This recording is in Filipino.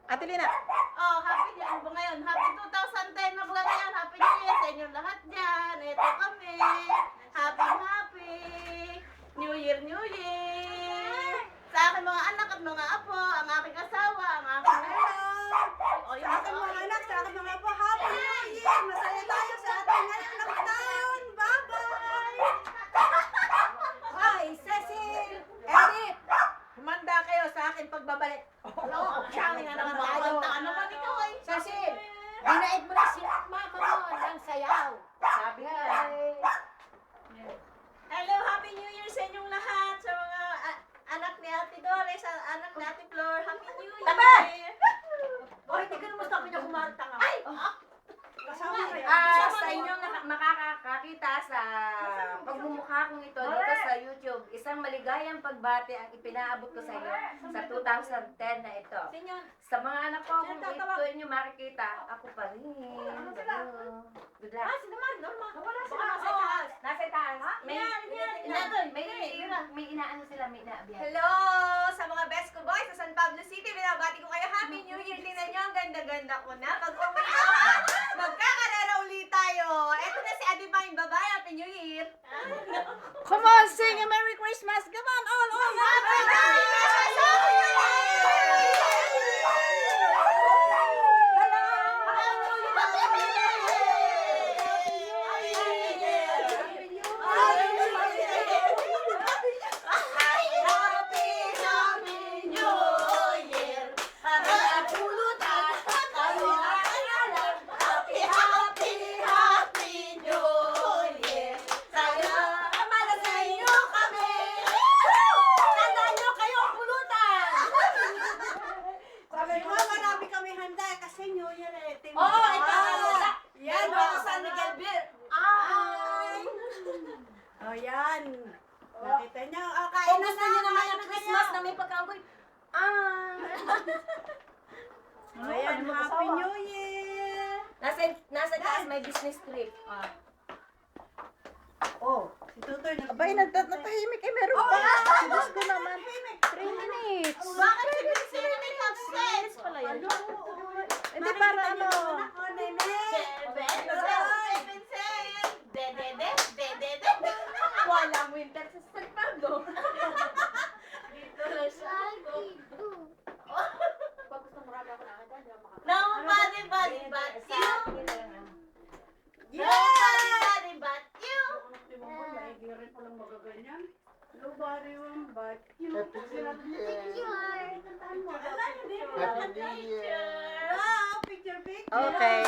Ate Lina. Oh, happy yan ba ngayon? Happy 2010 na ba ngayon? Happy New Year sa inyong lahat dyan. Ito kami. Happy New Year, New Year. Sa aking mga anak at mga apo, ang aking asawa, ang aking Sa aking mga anak, sa aking mga apo, Happy New Year! Masaya tayo sa ating ngayon ng taon! Bye-bye! Ay, Cecil! Edith! Humanda kayo sa aking pagbabalik. Siyang nga naman tayo. Kumanta ka naman ikaw ay. Cecil! Dinaid mo na si mama mo ng sayaw. Sabi nga. Hello, Happy New Year sa inyong lahat. Sa mga anak ni Ate Doris, anak ni Ate Flor. Happy New Year. Tabi! Oh, hindi ka naman sabi niya kumarta nga. Ay! Sa inyong makakakita sa pagmumukha kong ito dito sa YouTube, isang maligayang pagbati ang ipinaabot ko sa inyo sa 2010 na ito. Sa mga anak ko, kung ito inyo makikita, ako pa rin. Good luck. Nasa taas. May inaano sila, may inaabihan. Hello sa mga best ko boys sa San Pablo City. Binabati ko kayo. Happy New Year. Tingnan nyo, ang ganda-ganda ko na. Pag-uwi ko, magkakalala ulit tayo. Eto na si Adivine. Bye-bye. Happy New Year. Come on, sing a Merry Christmas. Come on, all. Happy Christmas. Sabi ko, marami kami handa kasi New Year eh. Oo, ito. Yan, Baka baka San Miguel Beer. Ay! Oh, yan. Nakita niyo? Oh, kain Kung na gusto niyo naman kain yung na Christmas kayo. na may pagkaamboy, Oh, yan. Happy New Year! nasa taas may business trip. Oh, si Tutoy na. Abay, natahimik. Eh, meron pa. Diyos ko naman. 3 minutes. Bakit si Vincent may absence? Pala yan. Hindi para ano. Ako, nene. Walang winter sa San Pablo. Dito lang siya. Nobody but you. Nobody but you. Naigirin ko lang magaganyan. Nobody won't but you. Happy New Year. Happy New Year. Happy New Year. Wow, picture. Okay.